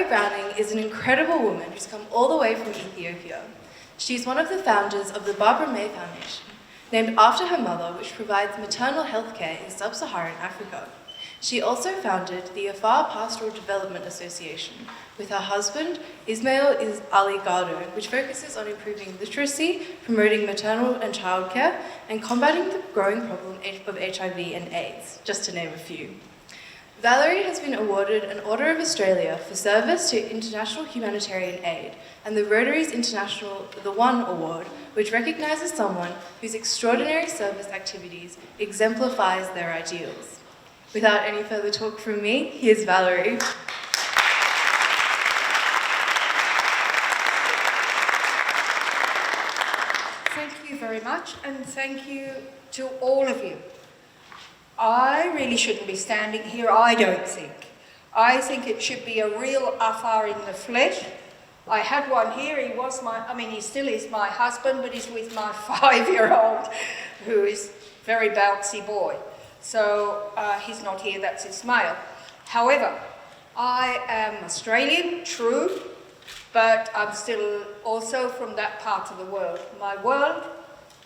Browning is an incredible woman who's come all the way from Ethiopia. She's one of the founders of the Barbara May Foundation, named after her mother, which provides maternal health care in sub-Saharan Africa. She also founded the Afar Pastoral Development Association with her husband, Ismael Ali Gardo, which focuses on improving literacy, promoting maternal and childcare, and combating the growing problem of HIV and AIDS, just to name a few. Valerie has been awarded an Order of Australia for service to international humanitarian aid, and the Rotary's International The One Award, which recognises someone whose extraordinary service activities exemplifies their ideals. Without any further talk from me, here's Valerie. Thank you very much, and thank you to all of you. I really shouldn't be standing here, I don't think. I think it should be a real Afar in the flesh. I had one here, he still is my husband, but he's with my 5-year-old, who is a very bouncy boy. So he's not here, that's Ismael. However, I am Australian, true, but I'm still also from that part of the world. My world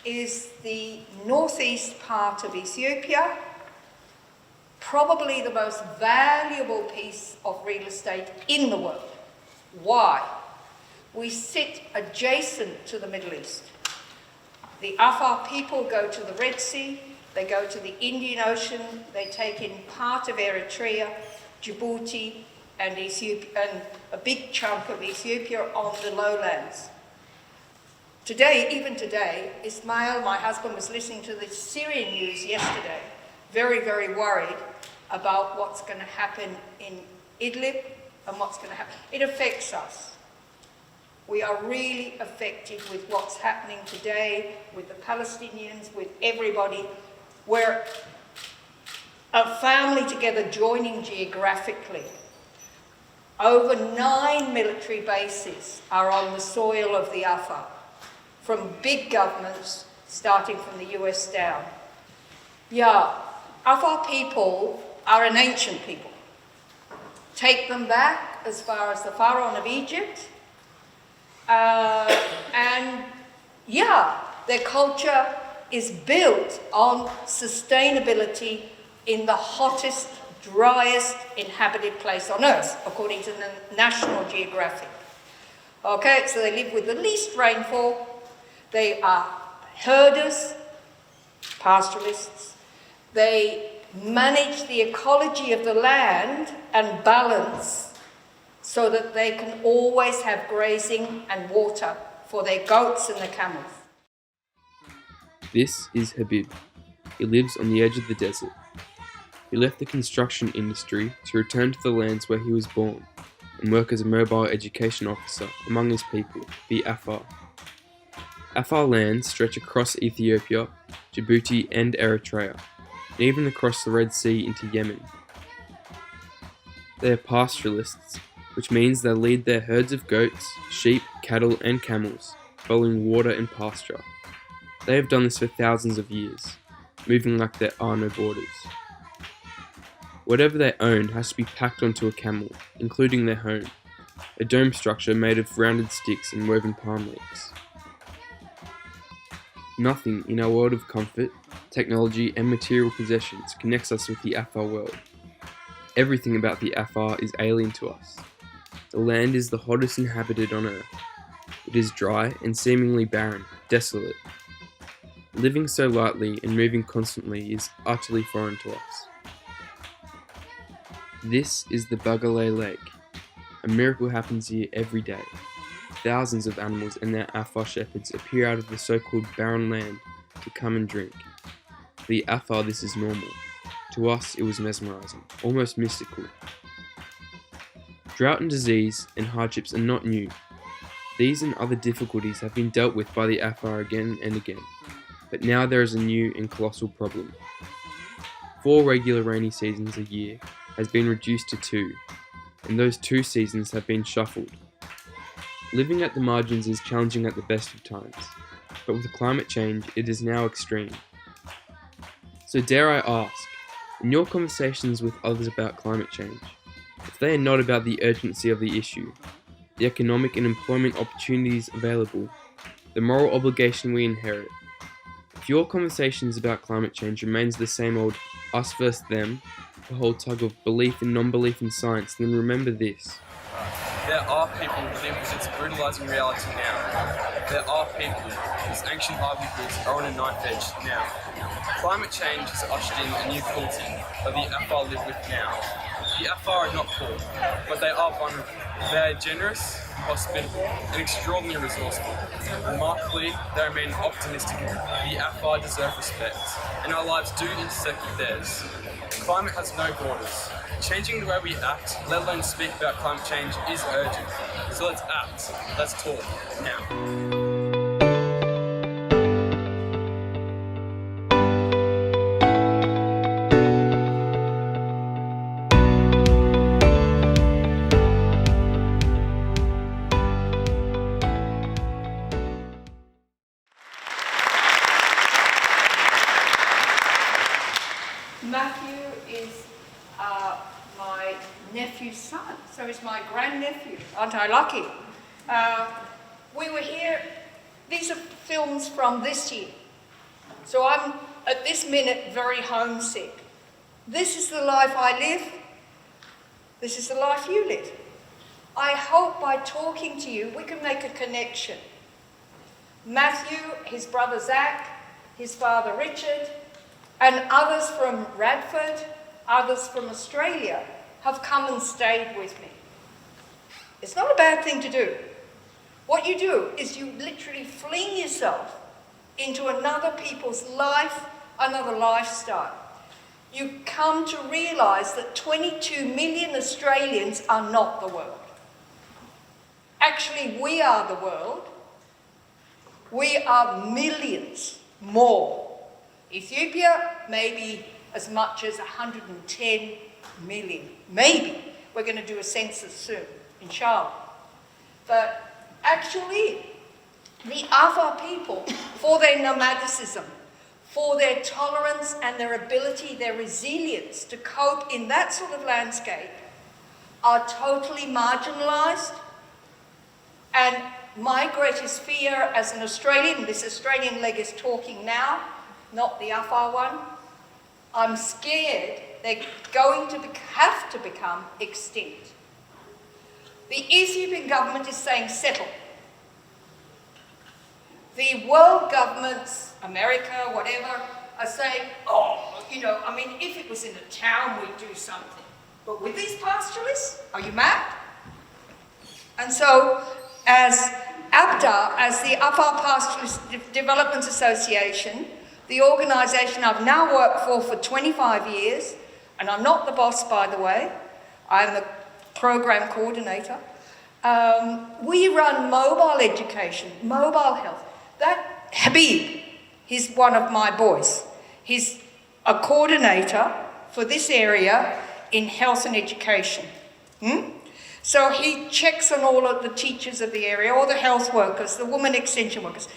is the northeast part of Ethiopia, probably the most valuable piece of real estate in the world. Why? We sit adjacent to the Middle East. The Afar people go to the Red Sea, they go to the Indian Ocean, they take in part of Eritrea, Djibouti, and Ethiopia, and a big chunk of Ethiopia on the lowlands. Even today, Ismael, my husband, was listening to the Syrian news yesterday, very, very worried about what's going to happen in Idlib and what's going to happen. It affects us. We are really affected with what's happening today, with the Palestinians, with everybody. We're a family together joining geographically. Over 9 military bases are on the soil of the Afar, from big governments, starting from the US down. Yeah, Afar people are an ancient people. Take them back as far as the Pharaoh of Egypt. Their culture is built on sustainability in the hottest, driest inhabited place on earth, according to the National Geographic. Okay, so they live with the least rainfall. They are herders, pastoralists. They manage the ecology of the land and balance so that they can always have grazing and water for their goats and their camels. This is Habib. He lives on the edge of the desert. He left the construction industry to return to the lands where he was born and work as a mobile education officer among his people, the Afar. Afar lands stretch across Ethiopia, Djibouti and Eritrea, and even across the Red Sea into Yemen. They are pastoralists, which means they lead their herds of goats, sheep, cattle and camels, following water and pasture. They have done this for thousands of years, moving like there are no borders. Whatever they own has to be packed onto a camel, including their home, a dome structure made of rounded sticks and woven palm leaves. Nothing in our world of comfort, technology and material possessions connects us with the Afar world. Everything about the Afar is alien to us. The land is the hottest inhabited on earth. It is dry and seemingly barren, desolate. Living so lightly and moving constantly is utterly foreign to us. This is the Bagale Lake. A miracle happens here every day. Thousands of animals and their Afar shepherds appear out of the so-called barren land to come and drink. For the Afar, this is normal. To us, it was mesmerizing, almost mystical. Drought and disease and hardships are not new. These and other difficulties have been dealt with by the Afar again and again. But now there is a new and colossal problem. 4 regular rainy seasons a year has been reduced to 2, and those 2 seasons have been shuffled. Living at the margins is challenging at the best of times, but with climate change it is now extreme. So dare I ask, in your conversations with others about climate change, if they are not about the urgency of the issue, the economic and employment opportunities available, the moral obligation we inherit. If your conversations about climate change remains the same old us versus them, the whole tug of belief and non-belief in science, then remember this. There are people who live with its brutalising reality now. There are people whose ancient livelihoods are on a knife edge now. Climate change has ushered in a new cruelty that the Afar live with now. The Afar are not poor, but they are vulnerable. They are generous, hospitable, and extraordinarily resourceful. Remarkably, they remain optimistic. The Afar deserve respect, and our lives do intersect with theirs. Climate has no borders. Changing the way we act, let alone speak about climate change, is urgent. So let's act, let's talk, now. Matthew is my nephew's son, so he's my grandnephew. Aren't I lucky? We were here, these are films from this year. So I'm, at this minute, very homesick. This is the life I live. This is the life you live. I hope by talking to you, we can make a connection. Matthew, his brother Zach, his father Richard, and others from Radford, others from Australia, have come and stayed with me. It's not a bad thing to do. What you do is you literally fling yourself into another people's life, another lifestyle. You come to realise that 22 million Australians are not the world. Actually, we are the world. We are millions more. Ethiopia, maybe as much as 110 million. Maybe. We're going to do a census soon, inshallah. But actually, the Afar people, for their nomadicism, for their tolerance and their ability, their resilience to cope in that sort of landscape, are totally marginalised. And my greatest fear as an Australian, this Australian leg is talking now, not the Afar one, I'm scared they're going to have to become extinct. The Ethiopian government is saying settle. The world governments, America, whatever, are saying, oh, you know, I mean, if it was in a town, we'd do something. But with these pastoralists, are you mad? And so, as APTA, as the Afar Pastoralist Development Association, the organisation I've now worked for 25 years, and I'm not the boss, by the way, I'm the program coordinator. We run mobile education, mobile health. That Habib, he's one of my boys. He's a coordinator for this area in health and education. So he checks on all of the teachers of the area, all the health workers, the women extension workers,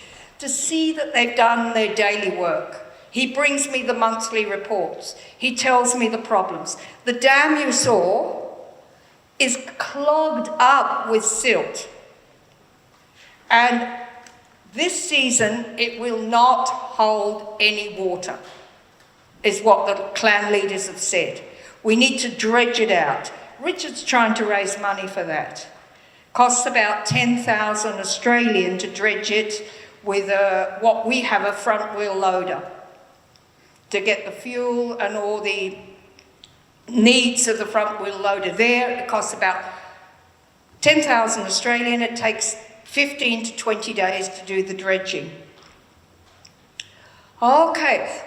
to see that they've done their daily work. He brings me the monthly reports. He tells me the problems. The dam you saw is clogged up with silt. And this season, it will not hold any water, is what the clan leaders have said. We need to dredge it out. Richard's trying to raise money for that. Costs about 10,000 Australian to dredge it with what we have, a front wheel loader, to get the fuel and all the needs of the front wheel loader there. It costs about 10,000 Australian. It takes 15 to 20 days to do the dredging. Okay,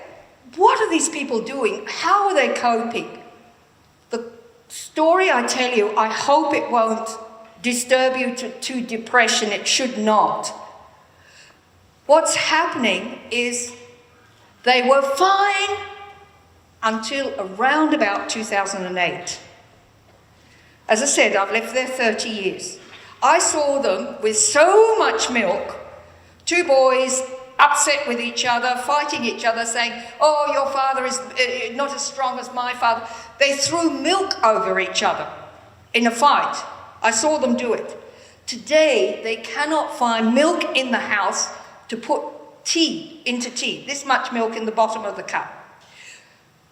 what are these people doing? How are they coping? The story I tell you, I hope it won't disturb you to depression. It should not. What's happening is they were fine until around about 2008. As I said, I've lived there 30 years. I saw them with so much milk, two boys upset with each other, fighting each other, saying, oh, your father is not as strong as my father. They threw milk over each other. in a fight. I saw them do it. Today, they cannot find milk in the house to put tea into tea, this much milk in the bottom of the cup.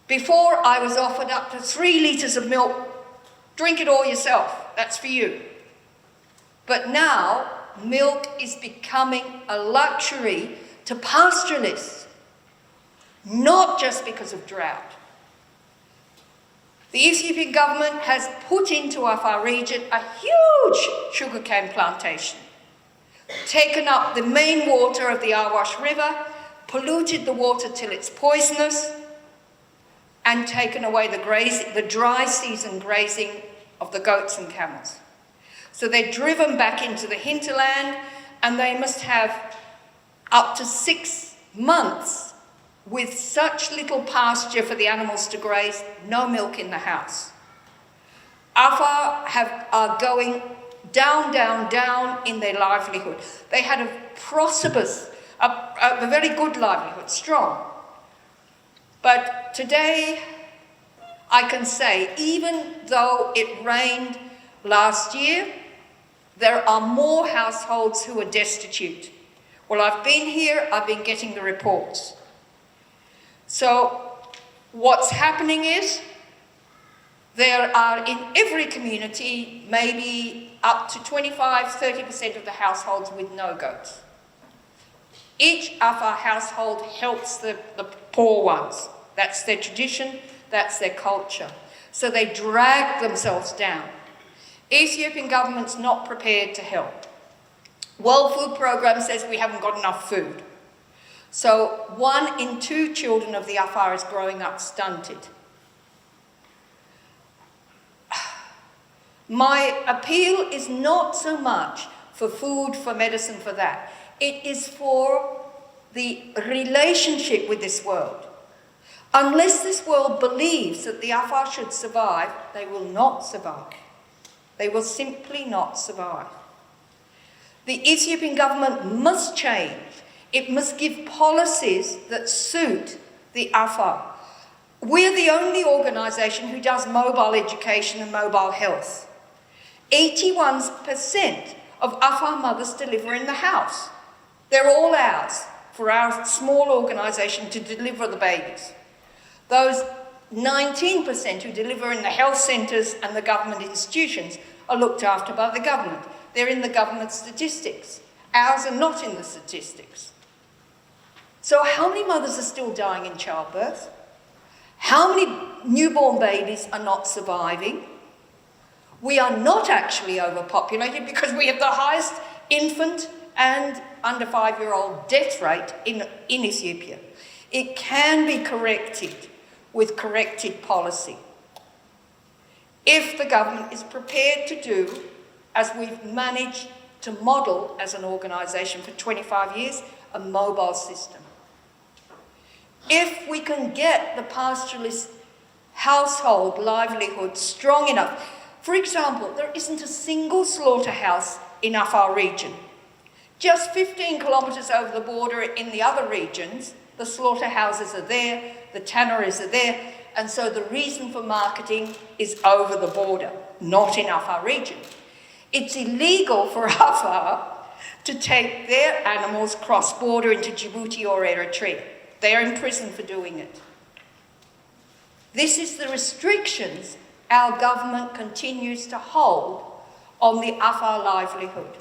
Before, I was offered up to 3 litres of milk. Drink it all yourself, that's for you. But now, milk is becoming a luxury to pastoralists, not just because of drought. The Ethiopian government has put into Afar region a huge sugarcane plantation, taken up the main water of the Awash River, polluted the water till it's poisonous, and taken away the dry season grazing of the goats and camels. So they're driven back into the hinterland, and they must have up to 6 months with such little pasture for the animals to graze, no milk in the house. Afar are going down, down, down in their livelihood. They had a prosperous, a very good livelihood, strong. But today, I can say, even though it rained last year, there are more households who are destitute. Well, I've been here, I've been getting the reports. So what's happening is there are in every community maybe up to 25-30% of the households with no goats. Each Afar household helps the poor ones. That's their tradition, that's their culture. So they drag themselves down. Ethiopian government's not prepared to help. World Food Programme says we haven't got enough food. So 1 in 2 children of the Afar is growing up stunted. My appeal is not so much for food, for medicine, for that. It is for the relationship with this world. Unless this world believes that the Afar should survive, they will not survive. They will simply not survive. The Ethiopian government must change. It must give policies that suit the Afar. We're the only organisation who does mobile education and mobile health. 81% of Afar mothers deliver in the house. They're all ours, for our small organisation to deliver the babies. Those 19% who deliver in the health centres and the government institutions are looked after by the government. They're in the government statistics. Ours are not in the statistics. So how many mothers are still dying in childbirth? How many newborn babies are not surviving? We are not actually overpopulated because we have the highest infant and under 5-year-old death rate in Ethiopia. It can be corrected with corrected policy. If the government is prepared to do, as we've managed to model as an organisation for 25 years, a mobile system. If we can get the pastoralist household livelihood strong enough. For example, there isn't a single slaughterhouse in Afar region. Just 15 kilometres over the border in the other regions, the slaughterhouses are there, the tanneries are there, and so the reason for marketing is over the border, not in Afar region. It's illegal for Afar to take their animals cross-border into Djibouti or Eritrea. They are in prison for doing it. This is the restrictions our government continues to hold on the Afar livelihood.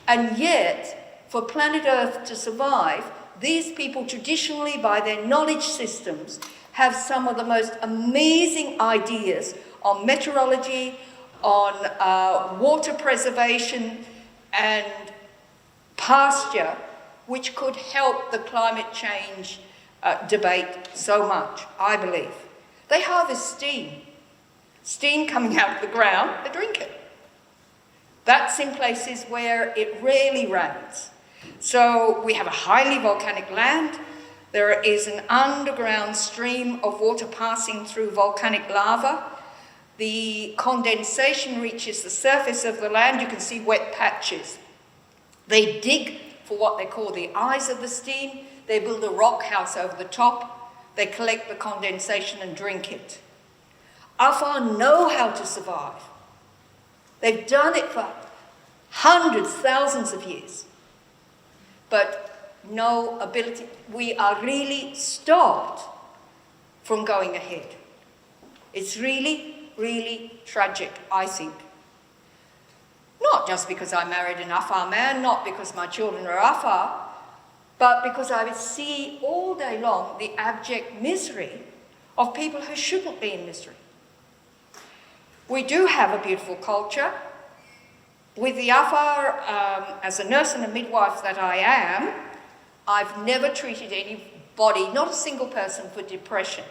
And yet, for planet Earth to survive, these people traditionally, by their knowledge systems, have some of the most amazing ideas on meteorology, on water preservation and pasture, which could help the climate change debate so much, I believe. They harvest steam. Steam coming out of the ground, they drink it. That's in places where it rarely rains. So we have a highly volcanic land. There is an underground stream of water passing through volcanic lava. The condensation reaches the surface of the land. You can see wet patches. They dig for what they call the eyes of the steam. They build a rock house over the top. They collect the condensation and drink it. Afar know how to survive. They've done it for hundreds, thousands of years. But no ability. We are really stopped from going ahead. It's really, really tragic, I think. Not just because I married an Afar man, not because my children are Afar, but because I would see all day long the abject misery of people who shouldn't be in misery. We do have a beautiful culture. With the Afar, as a nurse and a midwife that I am, I've never treated anybody, not a single person, for depression.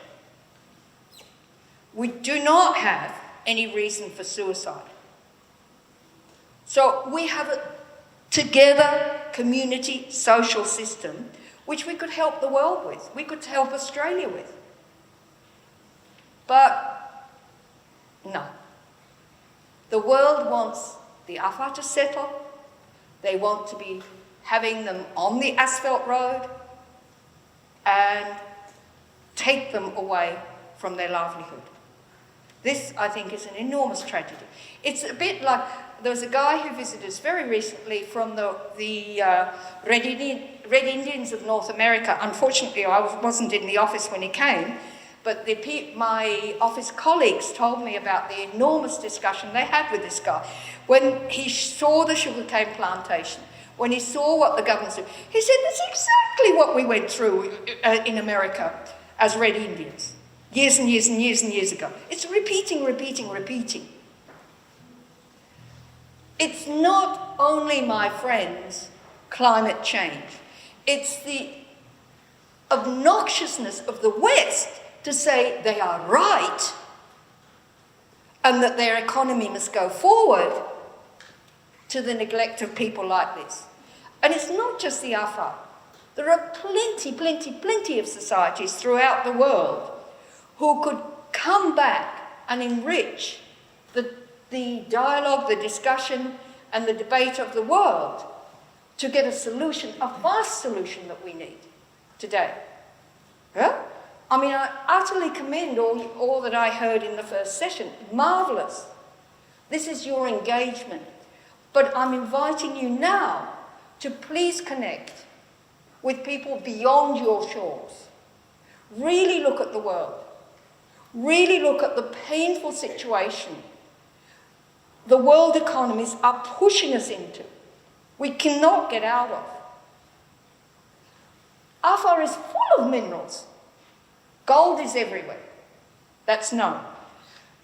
We do not have any reason for suicide. So we have a together community social system which we could help the world with, we could help Australia with. But no. The world wants the Afar to settle. They want to be having them on the asphalt road and take them away from their livelihood. This, I think, is an enormous tragedy. It's a bit like, there was a guy who visited us very recently from the Red Indians of North America. Unfortunately, I wasn't in the office when he came, but my office colleagues told me about the enormous discussion they had with this guy. When he saw the sugarcane plantation, when he saw what the government did, he said, that's exactly what we went through in America as Red Indians. Years and years and years and years ago. It's repeating, repeating, repeating. It's not only, my friends, climate change. It's the obnoxiousness of the West to say they are right and that their economy must go forward to the neglect of people like this. And it's not just the Afar. There are plenty of societies throughout the world who could come back and enrich the dialogue, the discussion, and the debate of the world to get a solution, a vast solution that we need today. Yeah? I mean, I utterly commend all that I heard in the first session. Marvellous. This is your engagement. But I'm inviting you now to please connect with people beyond your shores. Really look at the world. Really look at the painful situation the world economies are pushing us into. We cannot get out of. Afar is full of minerals. Gold is everywhere. That's known.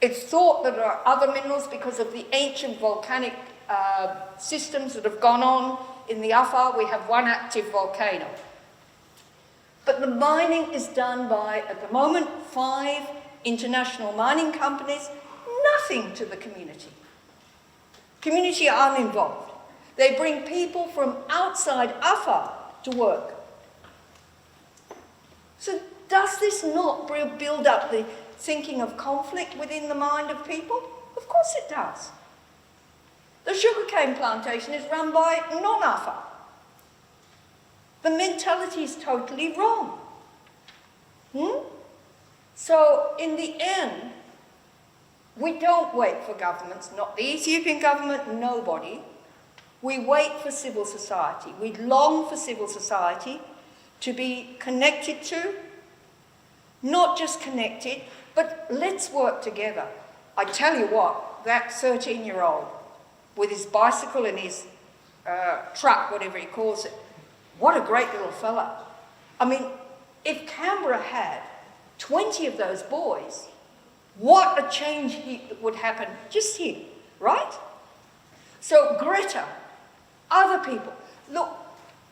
It's thought that there are other minerals because of the ancient volcanic systems that have gone on in the Afar. We have one active volcano. But the mining is done by, at the moment, 5 international mining companies, nothing to the community. Community are uninvolved. They bring people from outside Afar to work. So does this not build up the thinking of conflict within the mind of people? Of course it does. The sugarcane plantation is run by non-Afar. The mentality is totally wrong. So in the end, we don't wait for governments, not the Ethiopian government, nobody. We wait for civil society. We long for civil society to be connected to, not just connected, but let's work together. I tell you what, that 13-year-old with his bicycle and his truck, whatever he calls it, what a great little fella. I mean, if Canberra had 20 of those boys, what a change would happen just here, right? So Greta, other people, look,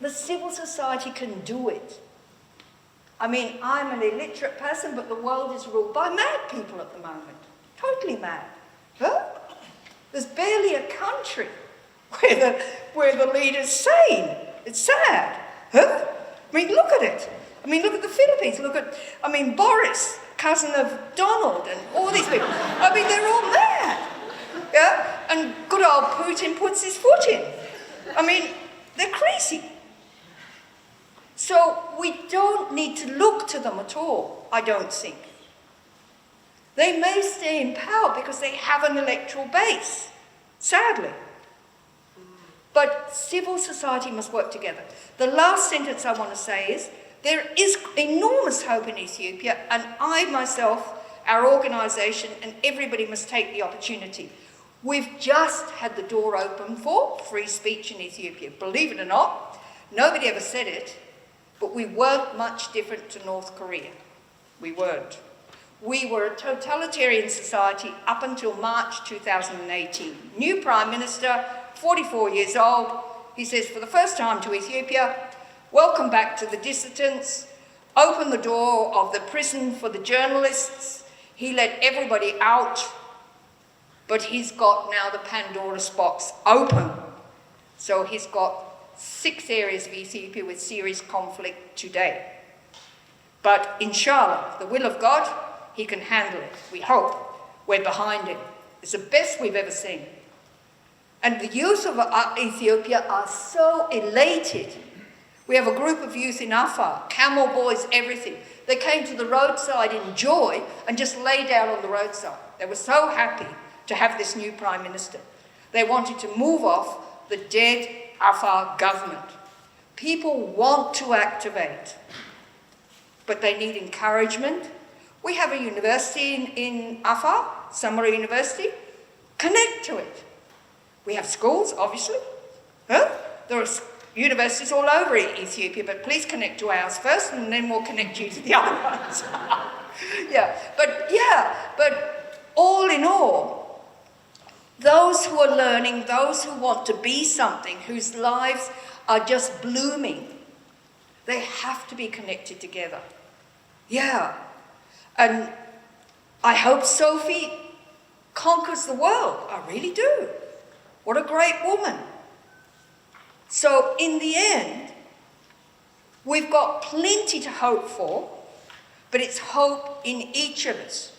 the civil society can do it. I mean, I'm an illiterate person, but the world is ruled by mad people at the moment. Totally mad. Huh? There's barely a country where the leader's sane. It's sad. Huh? I mean, look at it. I mean, look at the Philippines. Look at, Boris, cousin of Donald, and all these people. I mean, they're all mad. Yeah? And good old Putin puts his foot in. I mean, they're crazy. So we don't need to look to them at all, I don't think. They may stay in power because they have an electoral base. sadly. But civil society must work together. The last sentence I want to say is, there is enormous hope in Ethiopia, and I myself, our organisation, and everybody must take the opportunity. We've just had the door open for free speech in Ethiopia. Believe it or not, nobody ever said it, but we weren't much different to North Korea. We weren't. We were a totalitarian society up until March 2018. New Prime Minister, 44 years old, he says for the first time to Ethiopia, welcome back to the dissidents, open the door of the prison for the journalists. He let everybody out, but he's got now the Pandora's box open. So he's got 6 areas of Ethiopia with serious conflict today. But inshallah, the will of God, he can handle it. We hope. We're behind him. It's the best we've ever seen. And the youth of Ethiopia are so elated. We have a group of youth in Afar, camel boys, everything. They came to the roadside in joy and just lay down on the roadside. They were so happy to have this new Prime Minister. They wanted to move off the dead Afar government. People want to activate, but they need encouragement. We have a university in Afar, Samara University. Connect to it. We have schools, obviously. There are universities all over Ethiopia, but please connect to ours first, and then we'll connect you to the other ones. But all in all, those who are learning, those who want to be something, whose lives are just blooming, they have to be connected together. And I hope Sophie conquers the world. I really do. What a great woman. So in the end, we've got plenty to hope for, but it's hope in each of us.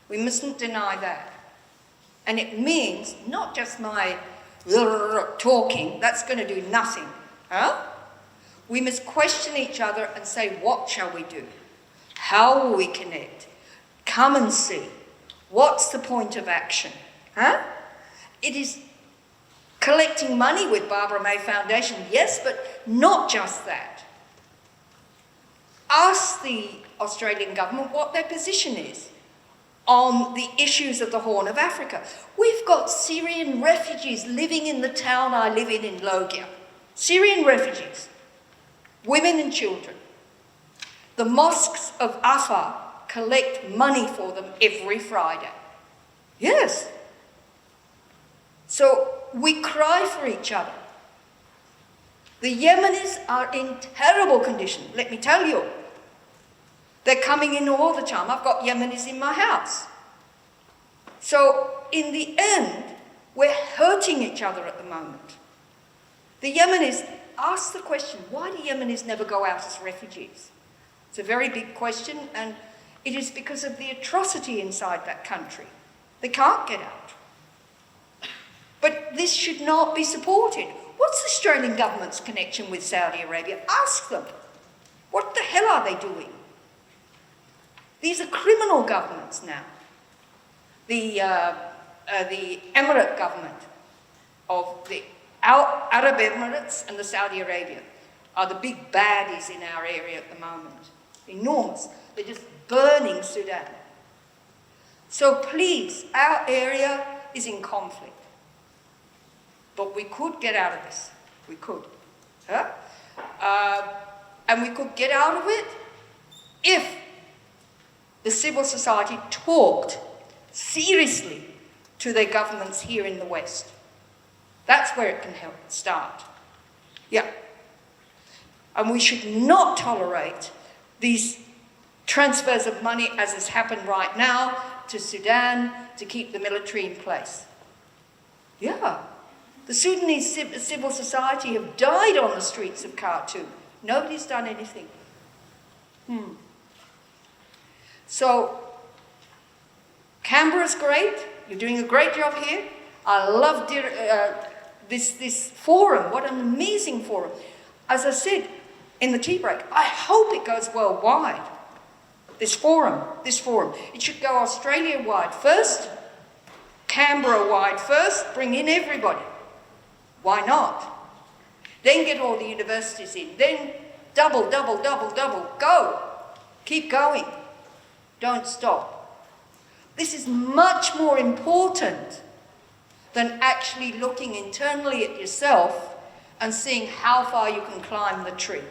We mustn't deny that. And it means not just my talking, that's going to do nothing. We must question each other and say, what shall we do? How will we connect? Come and see. What's the point of action? It is collecting money with Barbara May Foundation, yes, but not just that. Ask the Australian government what their position is on the issues of the Horn of Africa. We've got Syrian refugees living in the town I live in Logia. Syrian refugees, women and children. The mosques of Afar collect money for them every Friday. Yes. So we cry for each other. The Yemenis are in terrible condition, let me tell you. They're coming in all the time. I've got Yemenis in my house. So in the end, we're hurting each other at the moment. The Yemenis, ask the question, why do Yemenis never go out as refugees? It's a very big question, and it is because of the atrocity inside that country. They can't get out. But this should not be supported. What's the Australian government's connection with Saudi Arabia? Ask them. What the hell are they doing? These are criminal governments now. The Emirate government of the Arab Emirates and the Saudi Arabia are the big baddies in our area at the moment. Enormous. They're just burning Sudan. So please, our area is in conflict. But we could get out of this. We could. And we could get out of it if the civil society talked seriously to their governments here in the West. That's where it can help start. And we should not tolerate these transfers of money, as has happened right now, to Sudan to keep the military in place. The Sudanese civil society have died on the streets of Khartoum. Nobody's done anything. So, Canberra's great. You're doing a great job here. I love this forum. What an amazing forum. As I said in the tea break, I hope it goes worldwide. This forum. It should go Australia-wide first, Canberra-wide first, bring in everybody. Why not? Then get all the universities in. Then double, go. Keep going. Don't stop. This is much more important than actually looking internally at yourself and seeing how far you can climb the tree.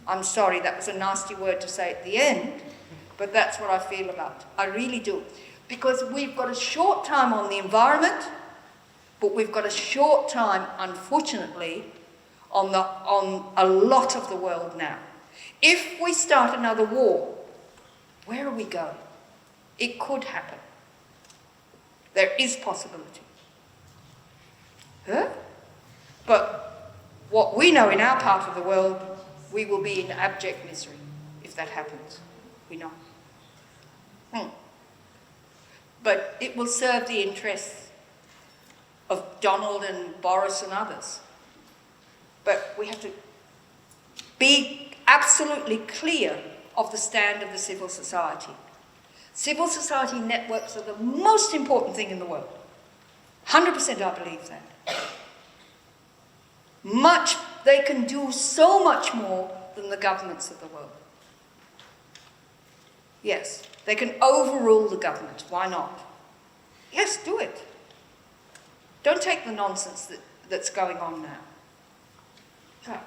I'm sorry, that was a nasty word to say at the end, but that's what I feel about. I really do. Because we've got a short time on the environment, but we've got a short time, unfortunately, on a lot of the world now. If we start another war, where are we going? It could happen. There is possibility. Huh? But what we know in our part of the world, we will be in abject misery if that happens. We know. But it will serve the interests of Donald and Boris and others. But we have to be absolutely clear of the stand of the civil society. Civil society networks are the most important thing in the world. 100% I believe that. They can do so much more than the governments of the world. Yes, they can overrule the government. Why not? Yes, do it. Don't take the nonsense that's going on now. Okay.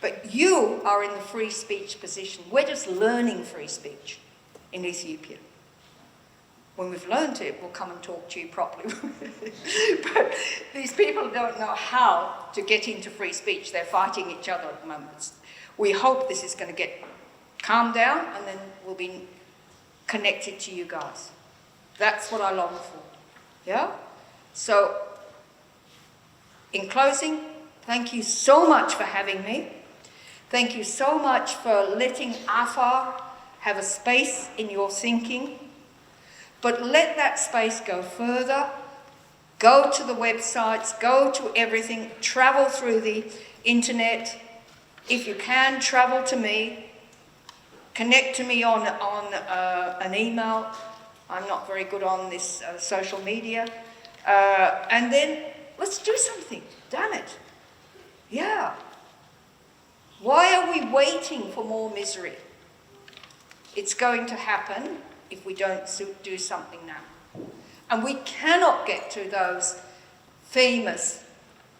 But you are in the free speech position. We're just learning free speech in Ethiopia. When we've learned it, we'll come and talk to you properly. But these people don't know how to get into free speech. They're fighting each other at the moment. We hope this is going to get calmed down and then we'll be connected to you guys. That's what I long for. Yeah? So, in closing, thank you so much for having me. Thank you so much for letting Afar have a space in your thinking. But let that space go further. Go to the websites, go to everything, travel through the internet. If you can, travel to me. Connect to me on an email. I'm not very good on this social media. And then let's do something. Damn it. Yeah. Why are we waiting for more misery? It's going to happen if we don't do something now. And we cannot get to those famous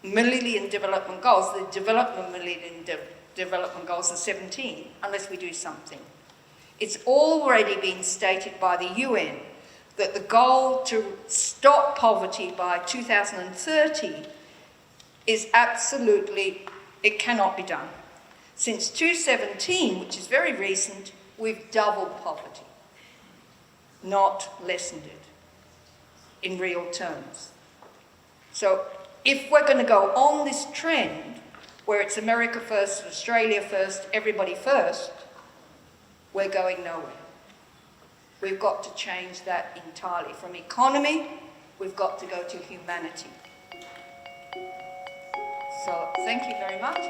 Millennium Development Goals, the Development Millennium Development Goals of 17, unless we do something. It's already been stated by the UN that the goal to stop poverty by 2030 is absolutely, it cannot be done. Since 2017, which is very recent, we've doubled poverty, not lessened it in real terms. So if we're going to go on this trend where it's America first, Australia first, everybody first, we're going nowhere. We've got to change that entirely. From economy, we've got to go to humanity. So thank you very much.